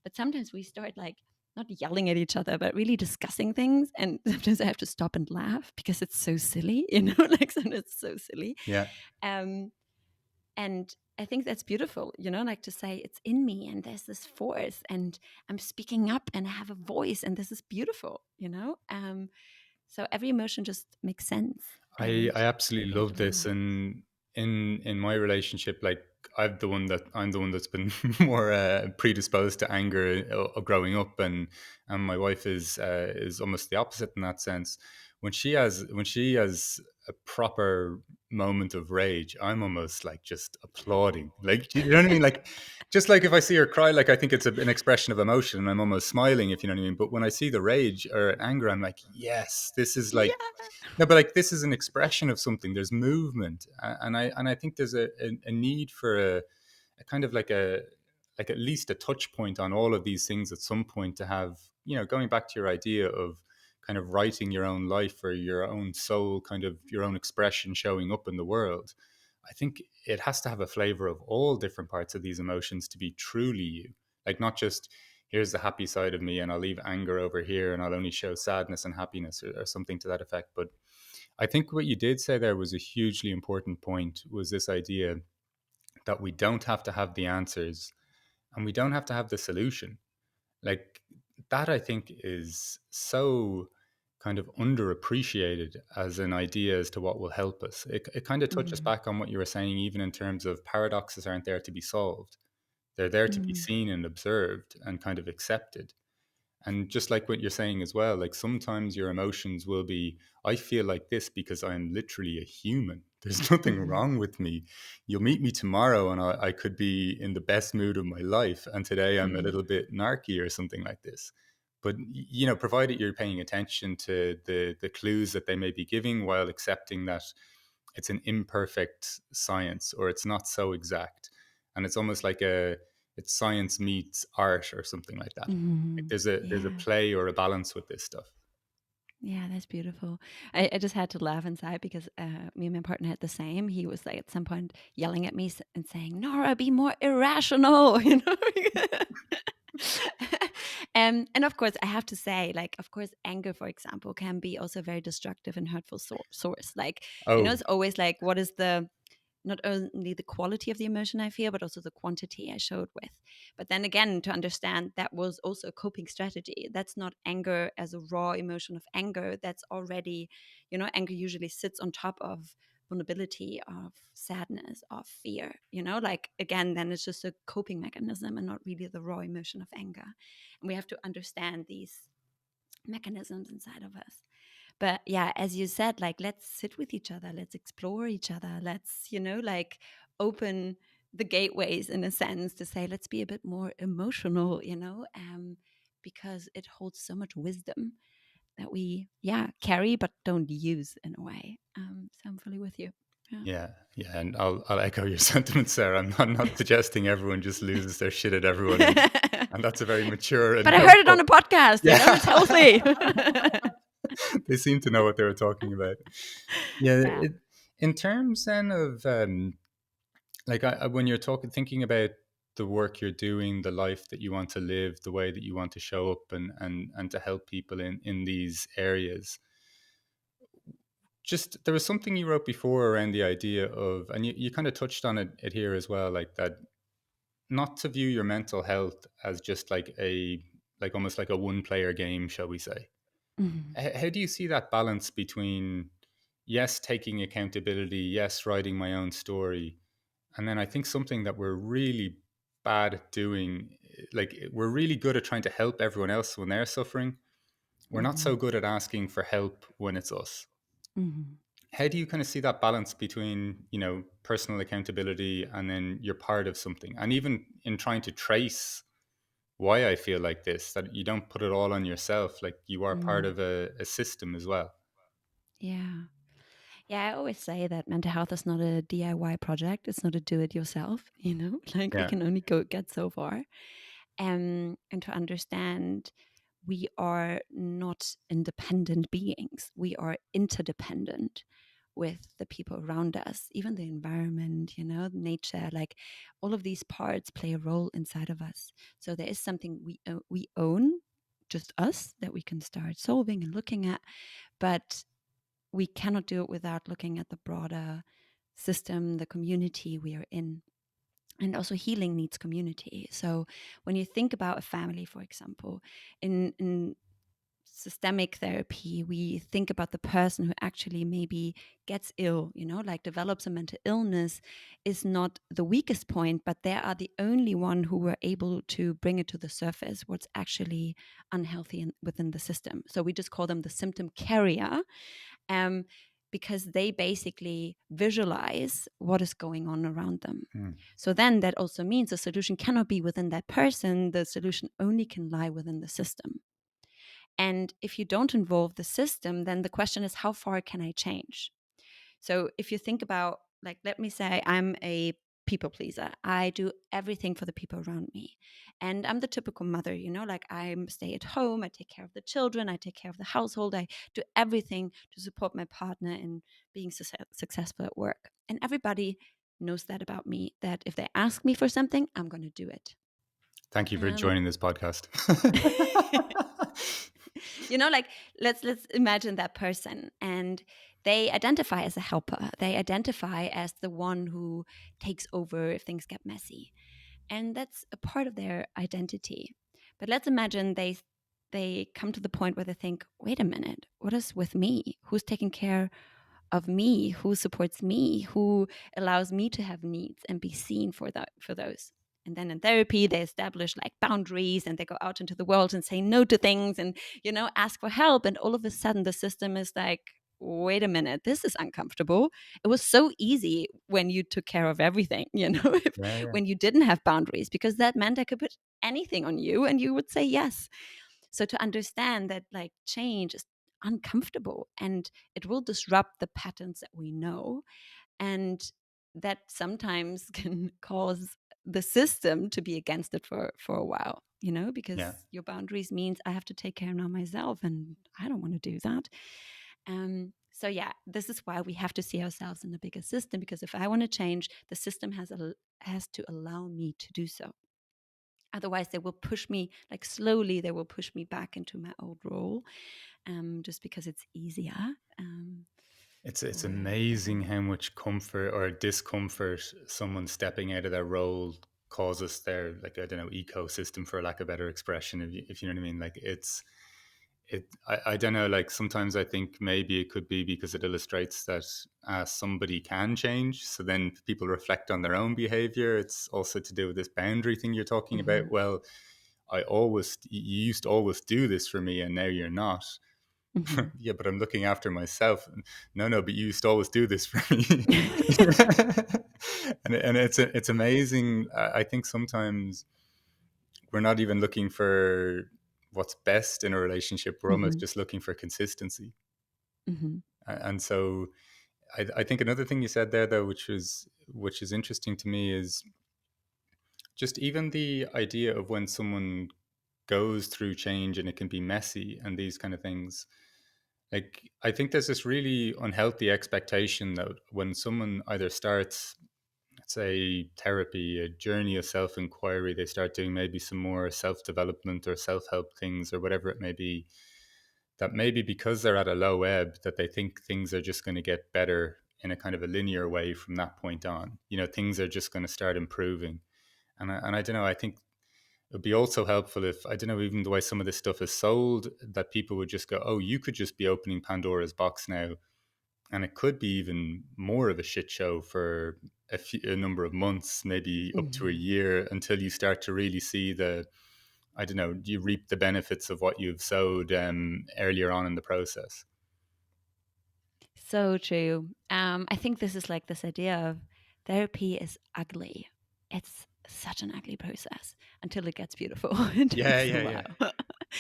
Speaker 2: But sometimes we start like not yelling at each other, but really discussing things. And sometimes I have to stop and laugh because it's so silly, like sometimes it's so silly.
Speaker 1: yeah.
Speaker 2: Um, and I think that's beautiful, like to say it's in me and there's this force and I'm speaking up and I have a voice and this is beautiful. So every emotion just makes sense and
Speaker 1: I absolutely
Speaker 2: we have to
Speaker 1: love
Speaker 2: learn
Speaker 1: this,
Speaker 2: that.
Speaker 1: and in my relationship, like I'm the one that's been more predisposed to anger growing up, and my wife is almost the opposite in that sense. When she has a proper moment of rage, I'm almost like just applauding. Like, you know what I mean? Like, just like if I see her cry, like I think it's an expression of emotion, and I'm almost smiling, if you know what I mean. But when I see the rage or anger, I'm like, yes, this is like,
Speaker 2: Yeah.
Speaker 1: no, but like this is an expression of something. There's movement, and I think there's a need for a kind of like at least a touch point on all of these things at some point to have, you know, going back to your idea of kind of writing your own life or your own soul, kind of your own expression showing up in the world. I think it has to have a flavor of all different parts of these emotions to be truly you. Like, not just here's the happy side of me and I'll leave anger over here and I'll only show sadness and happiness, or something to that effect. But I think what you did say there was a hugely important point, was this idea that we don't have to have the answers and we don't have to have the solution. Like, that I think is so kind of underappreciated as an idea as to what will help us. It kind of touches
Speaker 2: Mm,
Speaker 1: back on what you were saying, even in terms of paradoxes aren't there to be solved. They're there to be
Speaker 2: mm,
Speaker 1: seen and observed and kind of accepted. And just like what you're saying as well, like sometimes your emotions will be, I feel like this because I'm literally a human. There's nothing
Speaker 2: Mm-hmm.
Speaker 1: wrong with me. You'll meet me tomorrow and I could be in the best mood of my life. And today I'm a
Speaker 2: Mm-hmm.
Speaker 1: little bit narky or something like this. But, you know, provided you're paying attention to the clues that they may be giving while accepting that it's an imperfect science or it's not so exact. And it's almost like it's science meets art or something like that. Like
Speaker 2: Mm-hmm.
Speaker 1: there's a
Speaker 2: Yeah.
Speaker 1: play or a balance with this stuff.
Speaker 2: Yeah, that's beautiful. I just had to laugh inside because me and my partner had the same. He was like at some point yelling at me and saying, "Nora, be more irrational," you know. And of course, I have to say, like, of course, anger, for example, can be also a very destructive and hurtful source. Like,
Speaker 1: Oh,
Speaker 2: it's always like, what is the not only the quality of the emotion I feel, but also the quantity I showed with. But then again, to understand that was also a coping strategy. That's not anger as a raw emotion of anger. That's already, anger usually sits on top of vulnerability, of sadness, of fear, like again, then it's just a coping mechanism and not really the raw emotion of anger. And we have to understand these mechanisms inside of us. But yeah, as you said, like, let's sit with each other, let's explore each other, let's, like, open the gateways in a sense to say, let's be a bit more emotional, because it holds so much wisdom that we, carry but don't use in a way. So I'm fully with you. Yeah.
Speaker 1: yeah, yeah, and I'll echo your sentiments, Sarah. I'm not suggesting everyone just loses their shit at everyone, and that's a very mature and
Speaker 2: But I heard it on
Speaker 1: helpful.
Speaker 2: a podcast,
Speaker 1: Yeah,
Speaker 2: it's healthy.
Speaker 1: they seem to know what they were talking about. Yeah,
Speaker 2: Yeah.
Speaker 1: in terms then of like when you're thinking about the work you're doing, the life that you want to live, the way that you want to show up and to help people in these areas. Just there was something you wrote before around the idea of, and you kind of touched on it here as well, like that not to view your mental health as just like almost like a one player game, shall we say.
Speaker 2: Mhm.
Speaker 1: How do you see that balance between, yes, taking accountability, yes, writing my own story, and then I think something that we're really bad at doing, like we're really good at trying to help everyone else when they're suffering. We're not so
Speaker 2: Mhm.
Speaker 1: good at asking for help when it's us.
Speaker 2: Mhm.
Speaker 1: How do you kind of see that balance between, you know, personal accountability and then you're part of something? And even in trying to trace why I feel like this, that you don't put it all on yourself, like you are part
Speaker 2: Mhm.
Speaker 1: of a system as well.
Speaker 2: Yeah. Yeah, I always say that mental health is not a DIY project. It's not a do it yourself, like we
Speaker 1: Yeah.
Speaker 2: can only get so far. And to understand, we are not independent beings, we are interdependent with the people around us, even the environment, nature, like all of these parts play a role inside of us. So there is something we own, just us, that we can start solving and looking at, but we cannot do it without looking at the broader system, the community we are in. And also, healing needs community. So when you think about a family, for example, in systemic therapy, we think about the person who actually maybe gets ill, like develops a mental illness, is not the weakest point, but they are the only one who were able to bring it to the surface what's actually unhealthy within the system. So we just call them the symptom carrier, um, because they basically visualize what is going on around them.
Speaker 1: Mm.
Speaker 2: So then that also means the solution cannot be within that person. The solution only can lie within the system. And if you don't involve the system, then the question is, how far can I change? So if you think about, like, let me say I'm a people pleaser. I do everything for the people around me. And I'm the typical mother, like I stay at home, I take care of the children, I take care of the household, I do everything to support my partner in being successful at work. And everybody knows that about me, that if they ask me for something, I'm going to do it.
Speaker 1: Thank you for
Speaker 2: Um,
Speaker 1: joining this podcast.
Speaker 2: like let's imagine that person, and they identify as a helper, they identify as the one who takes over if things get messy, and that's a part of their identity. But let's imagine they come to the point where they think, wait a minute, what is with me? Who's taking care of me? Who supports me? Who allows me to have needs and be seen for those? And then in therapy, they establish like boundaries and they go out into the world and say no to things and, ask for help. And all of a sudden, the system is like, wait a minute, this is uncomfortable. It was so easy when you took care of everything,
Speaker 1: Yeah, yeah,
Speaker 2: when you didn't have boundaries, because that meant I could put anything on you and you would say yes. So to understand that like change is uncomfortable and it will disrupt the patterns that we know, and that sometimes can cause the system to be against it for a while, because
Speaker 1: yeah.
Speaker 2: your boundaries means I have to take care now myself and I don't want to do that. So yeah, this is why we have to see ourselves in the bigger system, because if I want to change, the system has to allow me to do so. Otherwise, they will push me, like slowly, they will push me back into my old role, just because it's easier.
Speaker 1: It's
Speaker 2: Where
Speaker 1: amazing how much comfort or discomfort someone stepping out of their role causes their, like, I don't know, ecosystem, for lack of better expression, if you know what I mean. Like, I don't know, like sometimes I think maybe it could be because it illustrates that somebody can change, so then people reflect on their own behavior. It's also to do with this boundary thing you're talking about.
Speaker 2: hmm
Speaker 1: Well, you used to always do this for me and now you're not.
Speaker 2: hmm
Speaker 1: Yeah, but I'm looking after myself. No, no, but you used to always do this for me. And it's amazing. I think sometimes we're not even looking for what's best in a relationship. We're almost
Speaker 2: hmm
Speaker 1: just looking for consistency.
Speaker 2: hmm
Speaker 1: And so I think another thing you said there, though, which is interesting to me, is just even the idea of when someone goes through change and it can be messy and these kind of things. Like, I think there's this really unhealthy expectation that when someone either starts, let's say, therapy, a journey of self inquiry, they start doing maybe some more self development or self help things or whatever it may be, that maybe because they're at a low ebb, that they think things are just going to get better in a kind of a linear way from that point on. Things are just going to start improving. And I don't know, I think it would be also helpful if, I don't know, even the way some of this stuff is sold, that people would just go, oh, you could just be opening Pandora's box now. And it could be even more of a shit show for a number of months, maybe up to a
Speaker 2: hmm
Speaker 1: year, until you start to really see I don't know, you reap the benefits of what you've sowed earlier on in the process.
Speaker 2: So true. I think this is like this idea of therapy is ugly. It's such an ugly process until it gets beautiful. It
Speaker 1: Yeah,
Speaker 2: takes a
Speaker 1: yeah, yeah,
Speaker 2: while.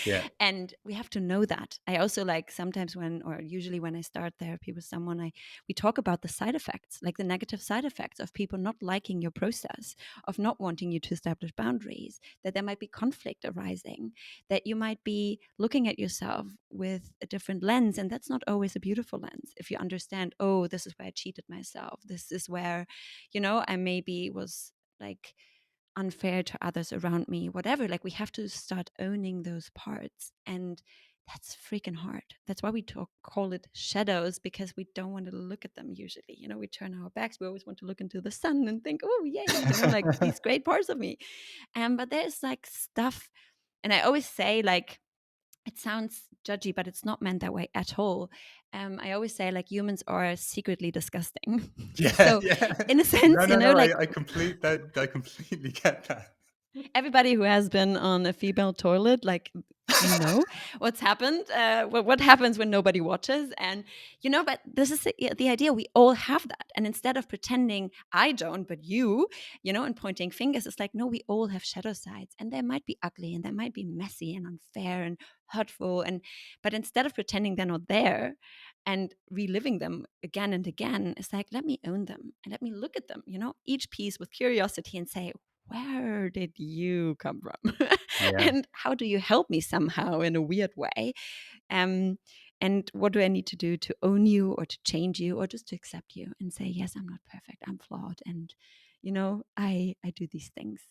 Speaker 1: yeah.
Speaker 2: And we have to know that. I also like sometimes or usually when I start therapy with someone, we talk about the side effects, like the negative side effects of people not liking your process, of not wanting you to establish boundaries, that there might be conflict arising, that you might be looking at yourself with a different lens. And that's not always a beautiful lens. If you understand, oh, this is where I cheated myself. This is where, I maybe was like unfair to others around me, whatever. Like we have to start owning those parts. And that's freaking hard. That's why we call it shadows, because we don't want to look at them usually. We turn our backs. We always want to look into the sun and think, oh, yay, like these great parts of me. But there's like stuff. And I always say, like, it sounds judgy, but it's not meant that way at all. I always say, like, humans are secretly disgusting.
Speaker 1: Yeah,
Speaker 2: So,
Speaker 1: yeah.
Speaker 2: in a
Speaker 1: No,
Speaker 2: sense,
Speaker 1: no, no.
Speaker 2: like
Speaker 1: I completely get that.
Speaker 2: everybody who has been on a female toilet, like you know what's happened, what happens when nobody watches, and but this is the idea. We all have that, and instead of pretending I don't, but and pointing fingers, it's like, no, we all have shadow sides, and they might be ugly, and they might be messy and unfair and hurtful, but instead of pretending they're not there and reliving them again and again, it's like, let me own them and let me look at them, each piece with curiosity, and say, where did you come from?
Speaker 1: Yeah.
Speaker 2: And how do you help me somehow in a weird way? Um, and what do I need to do to own you or to change you or just to accept you and say, yes, I'm not perfect, I'm flawed. And, I do these things.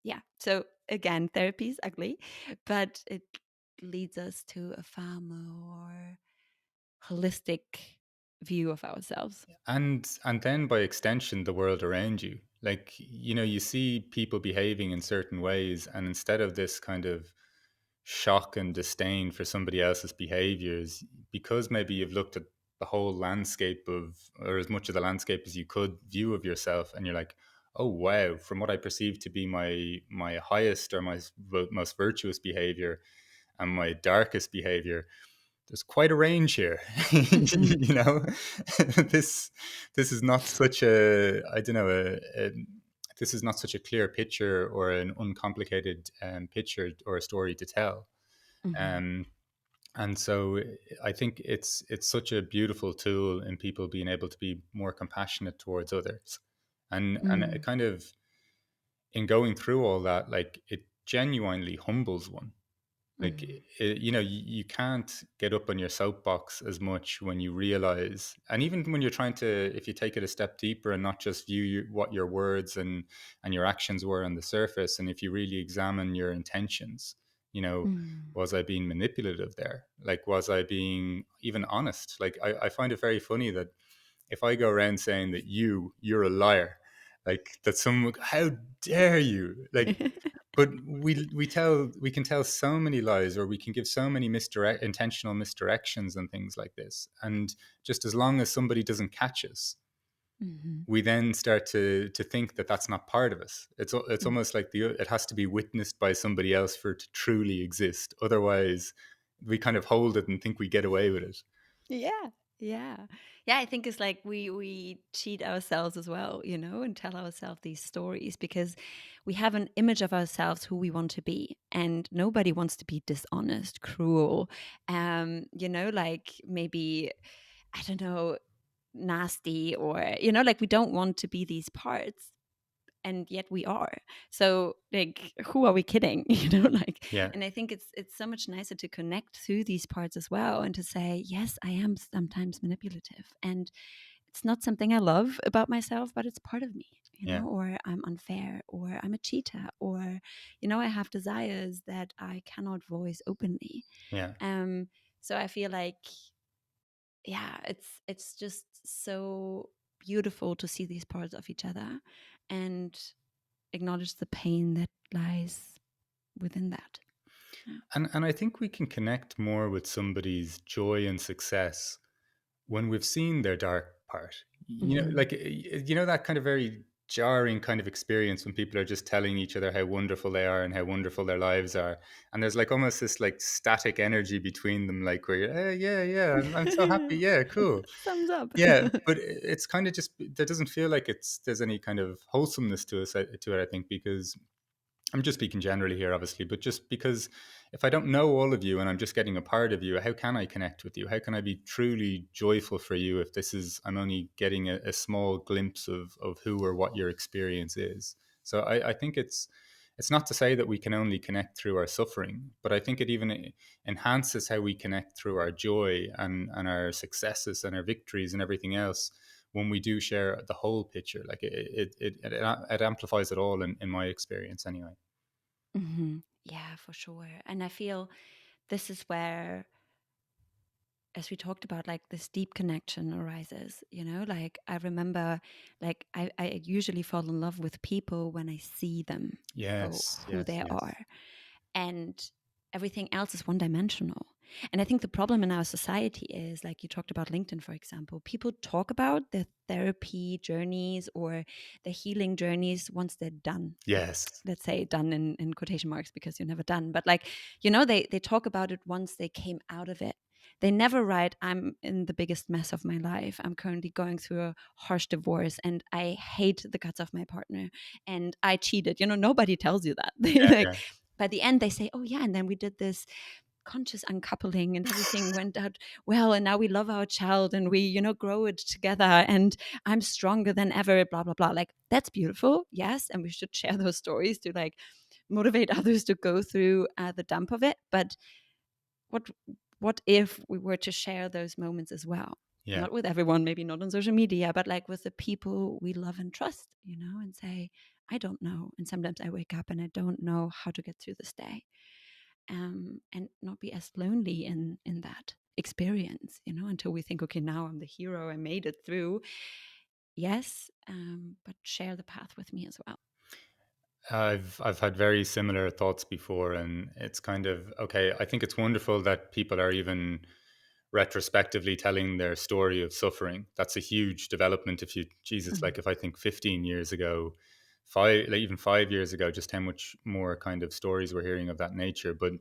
Speaker 2: Yeah. So again, therapy is ugly, but it leads us to a far more holistic view of ourselves.
Speaker 1: And then by extension, the world around you. Like, you see people behaving in certain ways, and instead of this kind of shock and disdain for somebody else's behaviors, because maybe you've looked at the whole landscape of, or as much of the landscape as you could view of yourself, and you're like, oh wow, from what I perceive to be my highest or my most virtuous behavior and my darkest behavior, there's quite a range here.
Speaker 2: Mhm.
Speaker 1: You know, this this is not such a, I don't know, this is not such a clear picture or an uncomplicated picture or a story to tell.
Speaker 2: Mhm.
Speaker 1: Um, and so I think it's such a beautiful tool in people being able to be more compassionate towards others, and it
Speaker 2: Mm.
Speaker 1: kind of, in going through all that, like, it genuinely humbles one. Like,
Speaker 2: Mhm.
Speaker 1: you know, you can't get up on your soapbox as much when you realize, and even when you're trying to, if you take it a step deeper and not just view what your words and your actions were on the surface, and if you really examine your intentions, you know,
Speaker 2: Mm.
Speaker 1: was I being manipulative there? Like, was I being even honest? Like, I find it very funny that if I go around saying that you're a liar, like, that some, how dare you, like, but we can tell so many lies, or we can give so many intentional misdirections and things like this, and just as long as somebody doesn't catch us,
Speaker 2: Mhm.
Speaker 1: we then start to think that that's not part of us. It's
Speaker 2: Mm.
Speaker 1: almost like it has to be witnessed by somebody else for it to truly exist. Otherwise, we kind of hold it and think we get away with it.
Speaker 2: Yeah. Yeah. Yeah, I think it's like we cheat ourselves as well, and tell ourselves these stories because we have an image of ourselves who we want to be. And nobody wants to be dishonest, cruel, like maybe, I don't know, nasty, or like we don't want to be these parts, and yet we are. So like, who are we kidding? Like,
Speaker 1: Yeah,
Speaker 2: and I think it's so much nicer to connect through these parts as well, and to say, yes, I am sometimes manipulative, and it's not something I love about myself, but it's part of me,
Speaker 1: yeah,
Speaker 2: or I'm unfair, or I'm a cheater, or I have desires that I cannot voice openly.
Speaker 1: yeah.
Speaker 2: um so I feel like, yeah, it's just so beautiful to see these parts of each other and acknowledge the pain that lies within that. Yeah.
Speaker 1: And I think we can connect more with somebody's joy and success when we've seen their dark part. You know,
Speaker 2: Hmm.
Speaker 1: like, you know, that kind of very jarring kind of experience when people are just telling each other how wonderful they are and how wonderful their lives are, and there's like almost this like static energy between them, like, where you're, yeah, yeah, I'm so happy, yeah, cool,
Speaker 2: Thumbs up.
Speaker 1: yeah, but it's kind of just, there doesn't feel like there's any kind of wholesomeness to it, I think, because I'm just speaking generally here, obviously, but just because if I don't know all of you and I'm just getting a part of you, how can I connect with you? How can I be truly joyful for you if I'm only getting a small glimpse of who or what your experience is? So I think it's not to say that we can only connect through our suffering, but I think it even enhances how we connect through our joy and our successes and our victories and everything else when we do share the whole picture. Like, it amplifies it all in my experience anyway.
Speaker 2: Hmm. Yeah, for sure. And I feel this is where, as we talked about, like this deep connection arises. Like I remember, like I usually fall in love with people when I see them for
Speaker 1: Yes,
Speaker 2: who
Speaker 1: yes,
Speaker 2: they
Speaker 1: yes.
Speaker 2: are, and everything else is one dimensional. And I think the problem in our society is, like you talked about LinkedIn, for example, people talk about their therapy journeys or their healing journeys once they're done.
Speaker 1: Yes.
Speaker 2: Let's say done in quotation marks, because you're never done. But like, they talk about it once they came out of it. They never write, I'm in the biggest mess of my life. I'm currently going through a harsh divorce and I hate the guts of my partner and I cheated. Nobody tells you that.
Speaker 1: Yeah,
Speaker 2: Like,
Speaker 1: yeah,
Speaker 2: by the end, they say, oh, yeah. And then we did this conscious uncoupling and everything went out well. And now we love our child and we, grow it together. And I'm stronger than ever, blah, blah, blah. Like, that's beautiful. Yes. And we should share those stories to like motivate others to go through the dump of it. But what what if we were to share those moments as well?
Speaker 1: yeah.
Speaker 2: Not with everyone, maybe not on social media, but like with the people we love and trust, and say, I don't know. And sometimes I wake up and I don't know how to get through this day. And not be as lonely in that experience, until we think, okay, now I'm the hero, I made it through. Yes, but share the path with me as well.
Speaker 1: I've had very similar thoughts before, and it's kind of okay. I think it's wonderful that people are even retrospectively telling their story of suffering. That's a huge development. If you, Jesus,
Speaker 2: Mhm.
Speaker 1: like, if I think 15 years ago, even 5 years ago, just how much more kind of stories we're hearing of that nature. But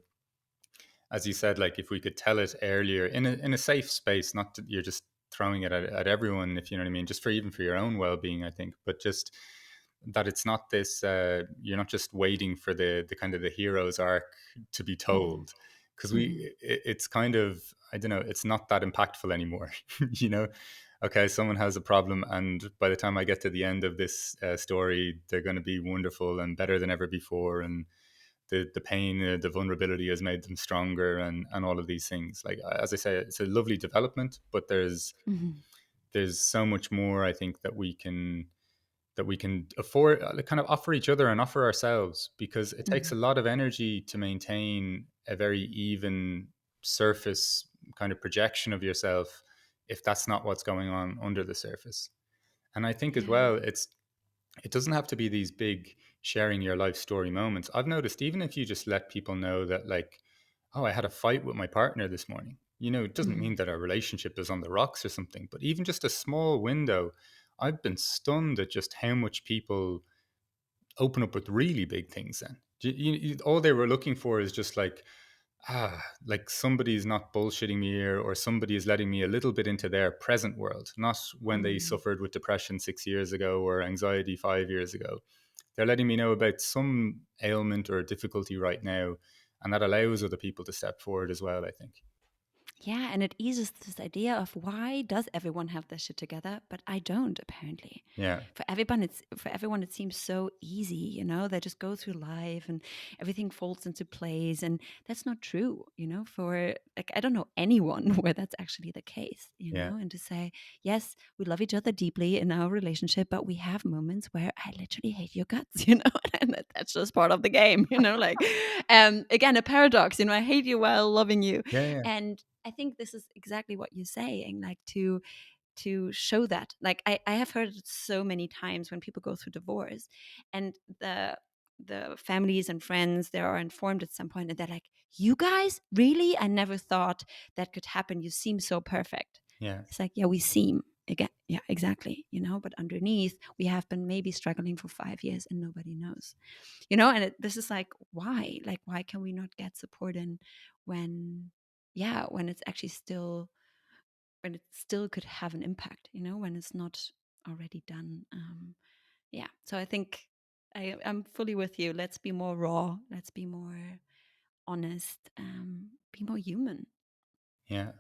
Speaker 1: as you said, like if we could tell it earlier in a safe space, not that you're just throwing it at everyone, if you know what I mean, just for even for your own well-being, I think, but just that it's not this, you're not just waiting for the kind of the hero's arc to be
Speaker 2: Mm-hmm.
Speaker 1: told, because
Speaker 2: Mm-hmm.
Speaker 1: it's kind of, I don't know, it's not that impactful anymore. You know, okay, someone has a problem, and by the time I get to the end of this story, they're going to be wonderful and better than ever before, and the pain, the vulnerability has made them stronger, and all of these things. Like as I say, it's a lovely development, but
Speaker 2: Mm-hmm.
Speaker 1: there's so much more, I think, that we can afford, kind of offer each other and offer ourselves, because it takes
Speaker 2: Mm-hmm.
Speaker 1: a lot of energy to maintain a very even surface kind of projection of yourself if that's not what's going on under the surface. And I think as
Speaker 2: Yeah.
Speaker 1: well, it doesn't have to be these big sharing your life story moments. I've noticed even if you just let people know that, like, oh, I had a fight with my partner this morning. You know, it doesn't
Speaker 2: Mm-hmm.
Speaker 1: mean that our relationship is on the rocks or something, but even just a small window, I've been stunned at just how much people open up with really big things then. All they were looking for is just like, like somebody's not bullshitting me here, or somebody is letting me a little bit into their present world, not when they
Speaker 2: Mm-hmm.
Speaker 1: suffered with depression 6 years ago or anxiety 5 years ago. They're letting me know about some ailment or difficulty right now, and that allows other people to step forward as well, I think.
Speaker 2: Yeah, and it eases this idea of why does everyone have this shit together, but I don't apparently.
Speaker 1: Yeah,
Speaker 2: For everyone it seems so easy, you know, they just go through life and everything falls into place, and that's not true, you know, for like I don't know anyone where that's actually the case, you
Speaker 1: yeah,
Speaker 2: know, and to say, yes, we love each other deeply in our relationship, but we have moments where I literally hate your guts, you know, and that's just part of the game, you know, like again a paradox, you know, I hate you while loving you.
Speaker 1: yeah, yeah,
Speaker 2: And I think this is exactly what you're saying, like to show that. Like I have heard it so many times when people go through divorce and the families and friends they are informed at some point and they're like, you guys really, I never thought that could happen, you seem so perfect.
Speaker 1: yeah,
Speaker 2: It's like, yeah, we seem again, yeah, exactly, you know, but underneath we have been maybe struggling for 5 years and nobody knows, you know. And this is like why can we not get support in when, yeah, when it's actually still, when it still could have an impact, you know, when it's not already done. Yeah, so I think I'm fully with you. Let's be more raw, let's be more honest, be more human.
Speaker 1: yeah.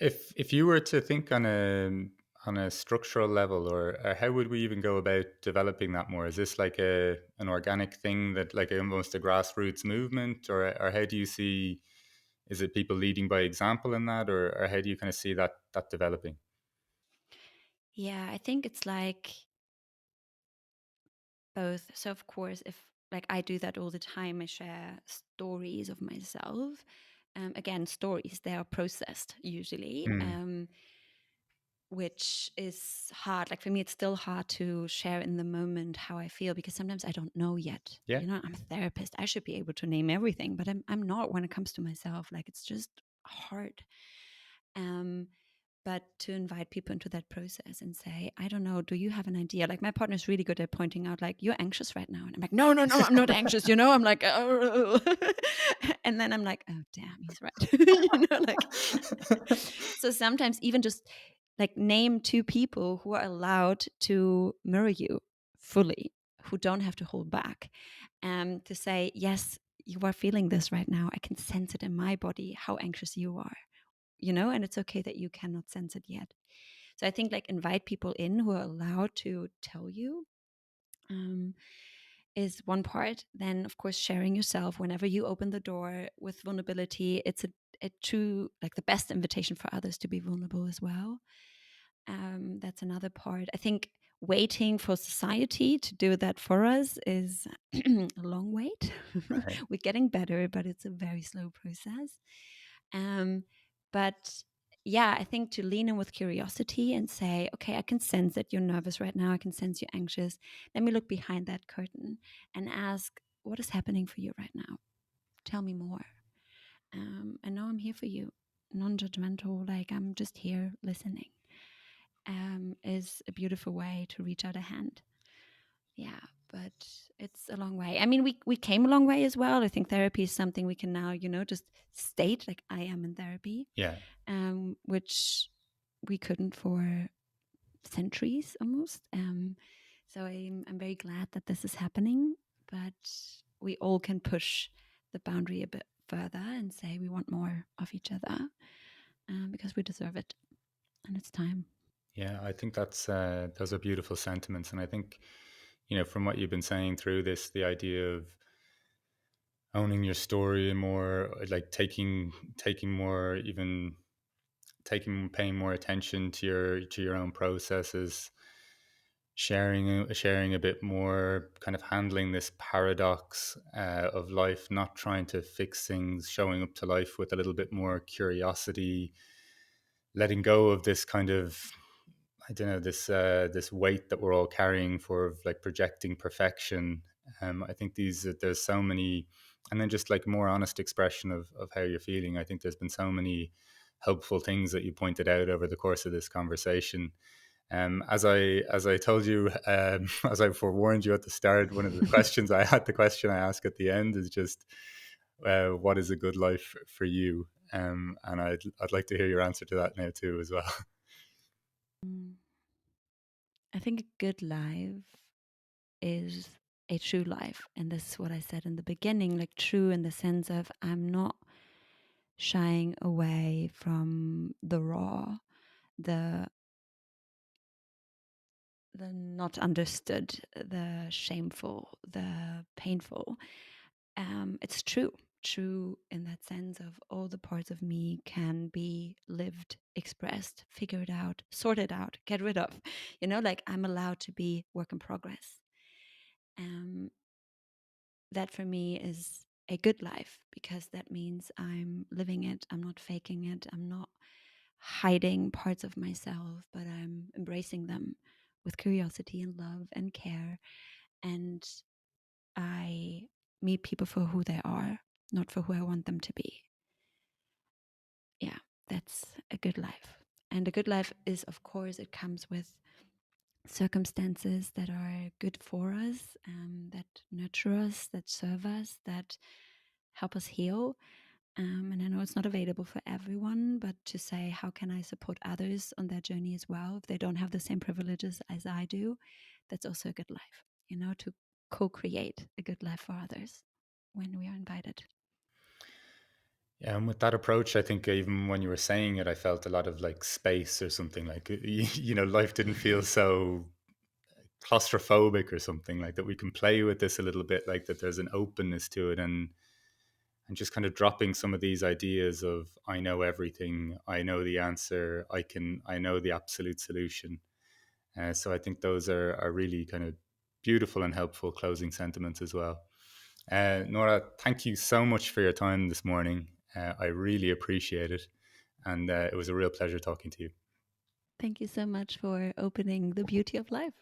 Speaker 1: If you were to think on a structural level, or how would we even go about developing that more? Is this like a an organic thing, that like almost a grassroots movement, or how do you see? Is it people leading by example in that, or how do you kind of see that developing?
Speaker 2: Yeah, I think it's like both. So of course, if like I do that all the time, I share stories of myself. Again, stories, they are processed usually,
Speaker 1: Mm.
Speaker 2: which is hard. Like for me, it's still hard to share in the moment how I feel because sometimes I don't know yet.
Speaker 1: Yeah,
Speaker 2: You know, I'm a therapist. I should be able to name everything, but I'm not when it comes to myself. Like it's just hard. Um, but to invite people into that process and say, I don't know, do you have an idea? Like my partner's really good at pointing out, like, you're anxious right now. And I'm like, no, no, no, I'm not anxious. You know, I'm like, oh. And then I'm like, oh, damn, he's right. You know, like, so sometimes even just like name two people who are allowed to mirror you fully, who don't have to hold back, to say, yes, you are feeling this right now. I can sense it in my body, how anxious you are, you know, and it's okay that you cannot sense it yet. So I think like invite people in who are allowed to tell you, um, is one part. Then of course sharing yourself whenever you open the door with vulnerability, it's a true, like the best invitation for others to be vulnerable as well. That's another part. I think waiting for society to do that for us is a long wait.
Speaker 1: right.
Speaker 2: We're getting better, but it's a very slow process. Um, but yeah, I think to lean in with curiosity and say, okay, I can sense that you're nervous right now. I can sense you're anxious. Let me look behind that curtain and ask, what is happening for you right now? Tell me more. I know I'm here for you, non judgmental, like I'm just here listening, is a beautiful way to reach out a hand. Yeah, but it's a long way. I mean, we came a long way as well. I think therapy is something we can now, just state like I am in therapy,
Speaker 1: Yeah.
Speaker 2: which we couldn't for centuries almost. So I'm very glad that this is happening, but we all can push the boundary a bit further and say we want more of each other, because we deserve it, and it's time.
Speaker 1: Yeah, I think that's those are beautiful sentiments, and I think from what you've been saying through this, the idea of owning your story and more like taking more, even taking paying more attention to your own processes, sharing a bit more, kind of handling this paradox of life, not trying to fix things, showing up to life with a little bit more curiosity, letting go of this kind of, I don't know, this weight that we're all carrying for like projecting perfection. I think there's so many, and then just like more honest expression of how you're feeling. I think there's been so many helpful things that you pointed out over the course of this conversation. As I told you, as I forewarned you at the start, one of the questions I had, the question I ask at the end is just, what is a good life for you? And I'd like to hear your answer to that now too, as well.
Speaker 2: Mm. I think a good life is a true life. And this is what I said in the beginning, like true in the sense of I'm not shying away from the raw, the the not understood, the shameful, the painful. It's true in that sense of all the parts of me can be lived, expressed, figured out, sorted out, get rid of. Like I'm allowed to be work in progress. Um, that for me is a good life because that means I'm living it. I'm not faking it. I'm not hiding parts of myself, but I'm embracing them with curiosity and love and care. And I meet people for who they are, not for who I want them to be. Yeah, that's a good life. And a good life is, of course, it comes with circumstances that are good for us, that nurture us, that serve us, that help us heal. And I know it's not available for everyone, but to say, how can I support others on their journey as well? If they don't have the same privileges as I do, that's also a good life, to co create a good life for others when we are invited.
Speaker 1: Yeah, and with that approach, I think even when you were saying it, I felt a lot of like space or something, like life didn't feel so claustrophobic or something, like that we can play with this a little bit, like that there's an openness to it, and just kind of dropping some of these ideas of I know everything, I know the answer, I know the absolute solution. So I think those are really kind of beautiful and helpful closing sentiments as well. Nora, thank you so much for your time this morning. I really appreciate it. And it was a real pleasure talking to you.
Speaker 2: Thank you so much for opening the beauty of life.